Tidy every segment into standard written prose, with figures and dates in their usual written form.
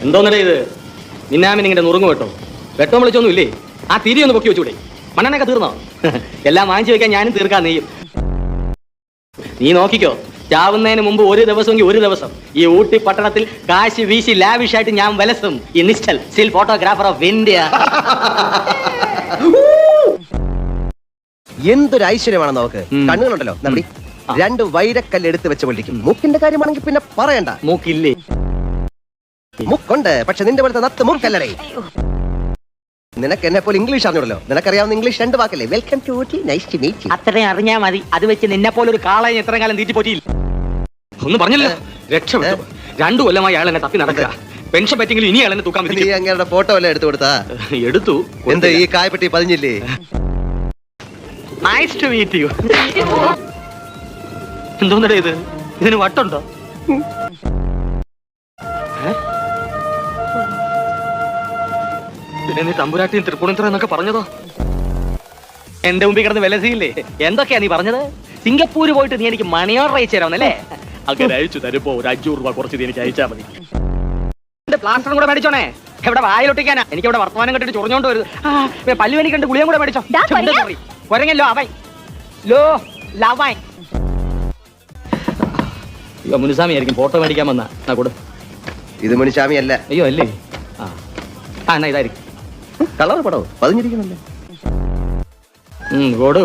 എന്തോന്നടേ ഇത്? നിന്നാമിനിങ്ങനെ നുറുങ്ങു വെട്ടോ? വെട്ടോ വിളിച്ചൊന്നും ഇല്ലേ? ആ തിരി ഒന്ന് പൊക്കി വെച്ചൂടെ? മണ്ണെണ്ണൊക്കെ തീർന്നോ? എല്ലാം വാങ്ങിച്ചു വെക്കാൻ ഞാനും തീർക്കാൻ നെയ്യും. നീ നോക്കിക്കോ, ചാവുന്നതിന് മുമ്പ് ഒരു ദിവസമെങ്കിൽ ഒരു ദിവസം ഈ ഊട്ടി പട്ടണത്തിൽ കാശ് വീശി ലാവിഷായിട്ട് ഞാൻ വലസും. ഈ Nischal still photographer of India. എന്തൊരു ഐശ്വര്യമാണ് നോക്ക്. കണ്ണുകളുണ്ടല്ലോ നമ്മുടെ രണ്ട് വൈരക്കല്ല് എടുത്ത് വെച്ച് പൊളിക്കും. മൂക്കിന്റെ കാര്യമാണെങ്കിൽ പിന്നെ പറയണ്ട. മൂക്കില്ലേ? മൂക്കുണ്ട്, പക്ഷെ നിന്റെ പോലത്തെ നത്ത് മൂക്കല്ലേ. നിനക്ക് എന്നെ പോലെ ഇംഗ്ലീഷ് അറിഞ്ഞൂടല്ലോ. നിനക്കറിയാവുന്ന ഇംഗ്ലീഷ് രണ്ട് വാക്കല്ലേ? Welcome to Ooty, nice to meet you. അത്രയും അറിഞ്ഞാ മതി. അത് വെച്ച് നിന്നെ പോലെ ഒരു കാളയെ എത്ര കാലം തീറ്റി പോറ്റിയില്ല. ഒന്നും പറഞ്ഞില്ല, രക്ഷപ്പെട്ടു. 2 കൊല്ലമായി അയാൾ എന്നെ തപ്പി നടക്കുക. പെൻഷൻ പറ്റെങ്കിലും ഇനി അയാൾ എന്നെ തൂക്കാൻ നീ അങ്ങനെ ഫോട്ടോ എല്ലാം എടുത്തു കൊടുത്താ? എടുത്തു. എന്ത് ഈ കായപ്പെട്ടി പതിഞ്ഞില്ലേ? Nice to meet you. എന്തോന്നടേ ഇത്? ഇതിന് വട്ടുണ്ടോ? പിന്നെ നീ തമ്പുരാട്ടിയും തൃപ്പൂണിത്തറ എന്നൊക്കെ പറഞ്ഞതോ? എന്റെ മുമ്പിൽ കിടന്ന് വിലസിയില്ലേ? എന്തൊക്കെയാ നീ പറഞ്ഞത്? സിംഗപ്പൂര് പോയിട്ട് നീ എനിക്ക് മണി ഓർഡർ അയച്ചു തരാമെന്നല്ലേ? അങ്ങനെ അയച്ചു തരുമ്പോ ഒരു 500 രൂപ കുറച്ച് നീ എനിക്ക് അയച്ചാൽ മതി. എന്റെ പ്ലാസ്റ്ററും കൂടെ മേടിച്ചോണേ. എവിടെ വായിലൊട്ടിക്കാനാ? എനിക്ക് ഇവിടെ വർത്തമാനം കണ്ടിട്ട് ചൊറിഞ്ഞോണ്ട് വരുത്. പല്ലുവനി കണ്ട് ഗുളിയും കൂടെ മേടിച്ചോ. കൊരങ്ങല്ലോ അവൻ ലോ ലവൻ. അയ്യോ, മുനുസ്വാമി ആയിരിക്കും ഫോട്ടോ മേടിക്കാൻ വന്നാ. കൂടെ ഇത് മുനിസ്വാമി അല്ല. അയ്യോ അല്ലേ? ആ എന്നാ ഇതായിരിക്കും. കളർ പടോ പതിഞ്ഞിരിക്കുന്നല്ലേ. കോട്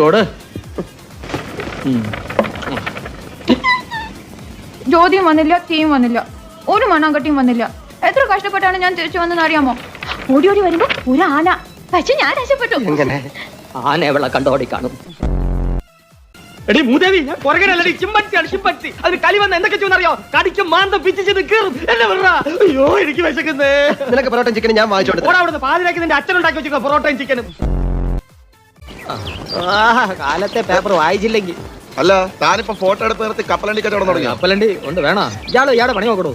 ജ്യോതിയും വന്നില്ല, തീയും വന്നില്ല, ഒരു മണ്ണാങ്കട്ടിയും വന്നില്ല. എത്ര കഷ്ടപ്പെട്ടാണ് ഞാൻ തിരിച്ചു വന്നെന്ന് അറിയാമോ? ഓടി ഓടി വരുമ്പോ ഒരു ആന. പക്ഷെ ഞാൻ രക്ഷപ്പെട്ടു. ആന എവിടെ കണ്ടോടി കാണും? എടി മൂദേവി, ഞാൻ പുറകെയല്ലടി, ചിമ്പൻസിയാണ് ചിമ്പൻസി. അതിന് കളി വന്ന് എന്തൊക്കെ ചെയ്യുന്നറിയോ? കടിക്കും, മാന്തം പിച്ചിച്ചത് കീറും. എന്നെ വെറുതെ. അയ്യോ എനിക്ക് വിശക്കുന്നേ. നിനക്ക് പൊറോട്ടയും ചിക്കനും ഞാൻ വാങ്ങിച്ചോട്ടെ. അവിടുന്ന് പാതിരാക്കി നിന്റെ അച്ഛനുണ്ടാക്കി വെച്ചിരിക്കുന്ന പൊറോട്ടയും ചിക്കനും. കാലത്തെ പേപ്പർ വായിച്ചില്ലെങ്കിൽ. അല്ല, താനിപ്പോ ഫോട്ടോ എടുത്ത് നിർത്തി കപ്പലണ്ടി കച്ചവടം തുടങ്ങി? കപ്പലണ്ടി ഉണ്ട് വേണോ? ഇയാളെ പണി നോക്കണോ?